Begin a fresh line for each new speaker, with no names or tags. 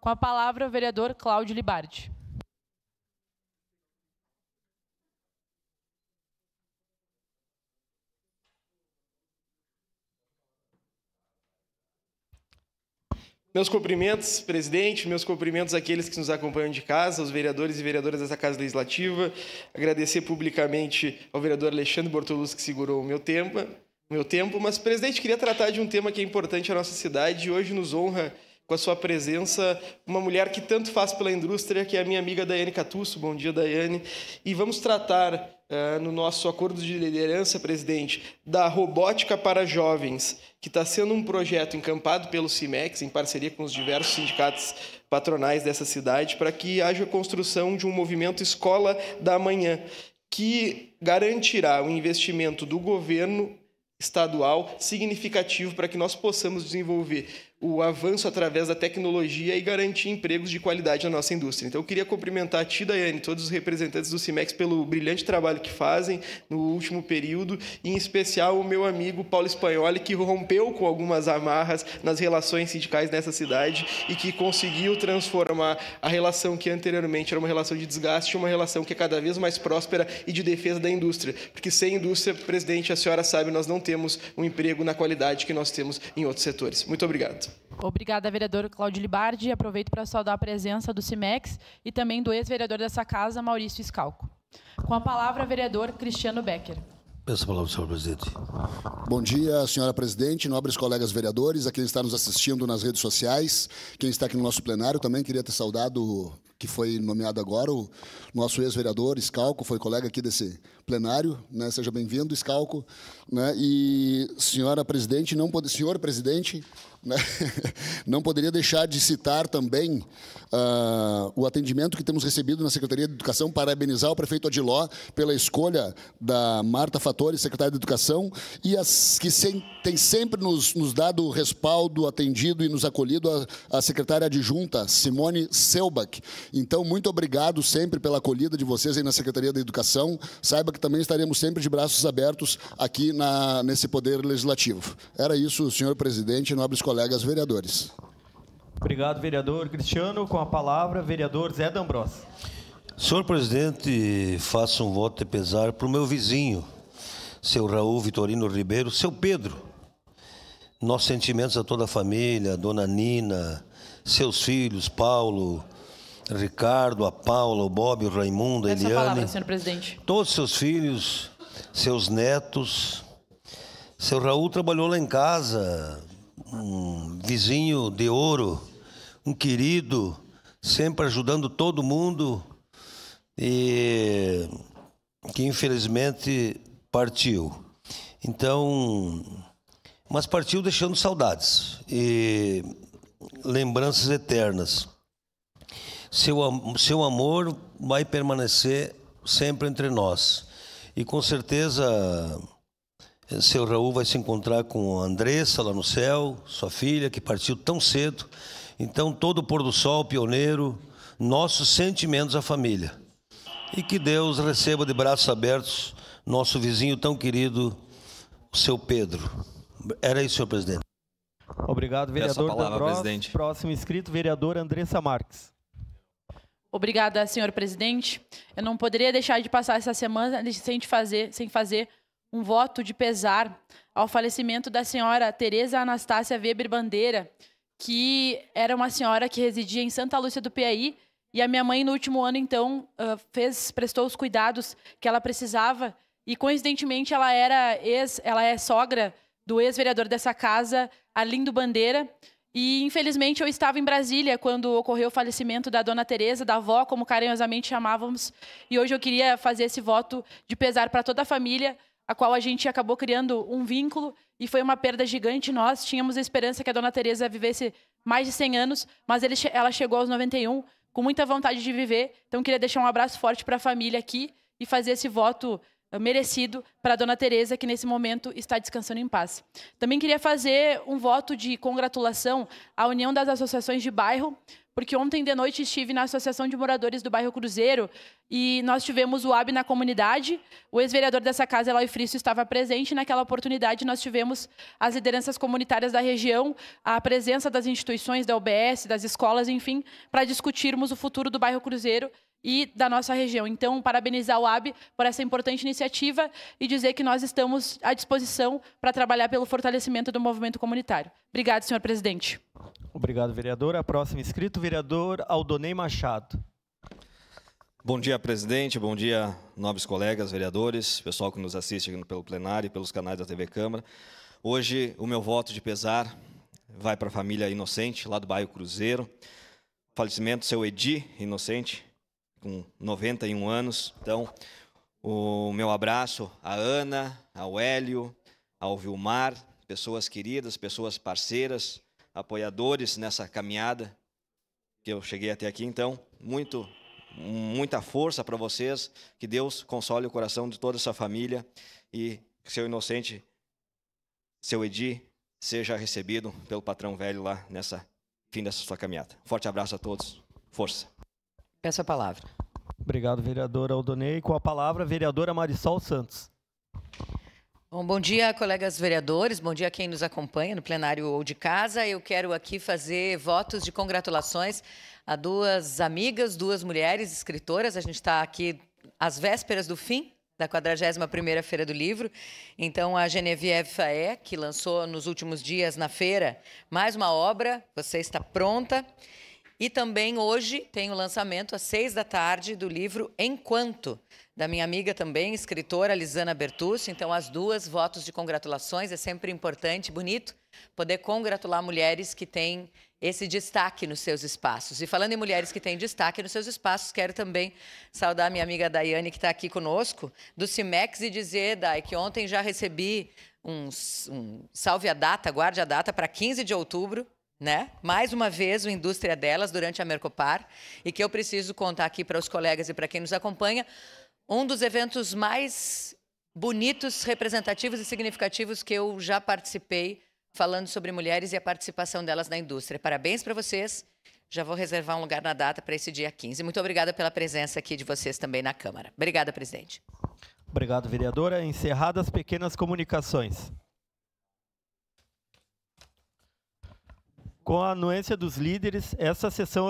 Com a palavra, o vereador Cláudio Libardi.
Meus cumprimentos, presidente, meus cumprimentos àqueles que nos acompanham de casa, aos vereadores e vereadoras dessa Casa Legislativa. Agradecer publicamente ao vereador Alexandre Bortoluz, que segurou o meu tempo. Mas, presidente, queria tratar de um tema que é importante à nossa cidade e hoje nos honra com a sua presença uma mulher que tanto faz pela indústria, que é a minha amiga Daiane Catusso. Bom dia, Daiane. E vamos tratar, no nosso acordo de liderança, presidente, da robótica para jovens, que está sendo um projeto encampado pelo CIMEX, em parceria com os diversos sindicatos patronais dessa cidade, para que haja a construção de um movimento Escola da Amanhã, que garantirá o investimento do governo estadual significativo para que nós possamos desenvolver o avanço através da tecnologia e garantir empregos de qualidade na nossa indústria. Então, eu queria cumprimentar a ti, Daiane, todos os representantes do CIMEX pelo brilhante trabalho que fazem no último período, e em especial o meu amigo Paulo Spagnoli, que rompeu com algumas amarras nas relações sindicais nessa cidade e que conseguiu transformar a relação que anteriormente era uma relação de desgaste em uma relação que é cada vez mais próspera e de defesa da indústria. Porque sem indústria, presidente, a senhora sabe, nós não temos um emprego na qualidade que nós temos em outros setores. Muito obrigado.
Obrigada, vereador Cláudio Libardi. Aproveito para saudar a presença do CIMEX e também do ex-vereador dessa casa, Maurício Scalco. Com a palavra, vereador Cristiano Becker.
Peço a palavra, senhor presidente.
Bom dia, senhora presidente, nobres colegas vereadores, a quem está nos assistindo nas redes sociais, quem está aqui no nosso plenário. Também queria ter saudado, que foi nomeado agora, o nosso ex-vereador, Scalco, foi colega aqui desse plenário, né? Seja bem-vindo, Scalco. Né? E, senhora presidente, senhor presidente, né? Não poderia deixar de citar também o atendimento que temos recebido na Secretaria de Educação, parabenizar o prefeito Adiló pela escolha da Marta Fattori, secretária de Educação, e as que tem sempre nos dado respaldo, atendido e nos acolhido, a secretária adjunta, Simone Selbach. Então, muito obrigado sempre pela acolhida de vocês aí na Secretaria da Educação. Saiba que também estaremos sempre de braços abertos aqui nesse Poder Legislativo. Era isso, senhor presidente e nobres colegas vereadores.
Obrigado, vereador Cristiano. Com a palavra, vereador Zé D'Ambrosio.
Senhor presidente, faço um voto de pesar para o meu vizinho, seu Raul Vitorino Ribeiro, seu Pedro. Nossos sentimentos a toda a família, a dona Nina, seus filhos, Paulo, Ricardo, a Paula, o Bob, o Raimundo, a Eliane.
Essa palavra, senhor presidente.
Todos seus filhos, seus netos. Seu Raul trabalhou lá em casa, um vizinho de ouro, um querido, sempre ajudando todo mundo, e que infelizmente partiu. Então, mas partiu deixando saudades e lembranças eternas. Seu amor vai permanecer sempre entre nós. E com certeza seu Raul vai se encontrar com a Andressa lá no céu, sua filha, que partiu tão cedo. Então, todo o pôr do sol, pioneiro, nossos sentimentos à família. E que Deus receba de braços abertos nosso vizinho tão querido, o seu Pedro. Era isso, senhor presidente.
Obrigado, vereador
presidente.
Próximo inscrito, vereadora Andressa Marques.
Obrigada, senhor presidente. Eu não poderia deixar de passar essa semana sem fazer um voto de pesar ao falecimento da senhora Tereza Anastácia Weber Bandeira, que era uma senhora que residia em Santa Lúcia do Piauí, e a minha mãe, no último ano, então, prestou os cuidados que ela precisava, e, coincidentemente, ela é sogra do ex-vereador dessa casa, Arlindo Bandeira, e, infelizmente, eu estava em Brasília quando ocorreu o falecimento da dona Tereza, da avó, como carinhosamente chamávamos, e hoje eu queria fazer esse voto de pesar para toda a família, a qual a gente acabou criando um vínculo, e foi uma perda gigante. Nós tínhamos a esperança que a dona Tereza vivesse mais de 100 anos, mas ela chegou aos 91, com muita vontade de viver. Então, queria deixar um abraço forte para a família aqui e fazer esse voto merecido para a dona Tereza, que nesse momento está descansando em paz. Também queria fazer um voto de congratulação à União das Associações de Bairro, porque ontem de noite estive na Associação de Moradores do Bairro Cruzeiro e nós tivemos o AB na comunidade. O ex-vereador dessa casa, Eloy Fristo, estava presente. Naquela oportunidade, nós tivemos as lideranças comunitárias da região, a presença das instituições, da UBS, das escolas, enfim, para discutirmos o futuro do Bairro Cruzeiro e da nossa região. Então, parabenizar o AB por essa importante iniciativa e dizer que nós estamos à disposição para trabalhar pelo fortalecimento do movimento comunitário. Obrigado, senhor presidente.
Obrigado, vereador. A próxima inscrito, vereador Aldonei Machado.
Bom dia, presidente. Bom dia, nobres colegas, vereadores, pessoal que nos assiste pelo plenário e pelos canais da TV Câmara. Hoje, o meu voto de pesar vai para a família Inocente, lá do bairro Cruzeiro. Falecimento do seu Edi Inocente, com 91 anos. Então, o meu abraço à Ana, ao Hélio, ao Vilmar, pessoas queridas, pessoas parceiras, apoiadores nessa caminhada que eu cheguei até aqui. Então, muita força para vocês, que Deus console o coração de toda essa família e que seu Inocente, seu Edi, seja recebido pelo patrão velho lá nessa fim dessa sua caminhada. Forte abraço a todos. Força.
Peço a palavra.
Obrigado, vereador Aldonei. Com a palavra, vereadora Marisol Santos.
Bom dia, colegas vereadores. Bom dia a quem nos acompanha no plenário ou de casa. Eu quero aqui fazer votos de congratulações a duas amigas, duas mulheres escritoras. A gente está aqui às vésperas do fim da 41ª Feira do Livro. Então, a Genevieve Faé, que lançou nos últimos dias na feira mais uma obra, Você Está Pronta. E também hoje tem o lançamento às 18h do livro Enquanto, da minha amiga também, escritora Lisana Bertucci. Então, as duas, votos de congratulações. É sempre importante, bonito, poder congratular mulheres que têm esse destaque nos seus espaços. E falando em mulheres que têm destaque nos seus espaços, quero também saudar a minha amiga Daiane, que está aqui conosco, do Cimex, e dizer, Dai, que ontem já recebi um salve a data, guarde a data, para 15 de outubro, né? Mais uma vez, o Indústria Delas, durante a Mercopar, e que eu preciso contar aqui para os colegas e para quem nos acompanha, um dos eventos mais bonitos, representativos e significativos que eu já participei, falando sobre mulheres e a participação delas na indústria. Parabéns para vocês. Já vou reservar um lugar na data para esse dia 15. Muito obrigada pela presença aqui de vocês também na Câmara. Obrigada, presidente.
Obrigado, vereadora. Encerradas as pequenas comunicações. Com a anuência dos líderes, essa sessão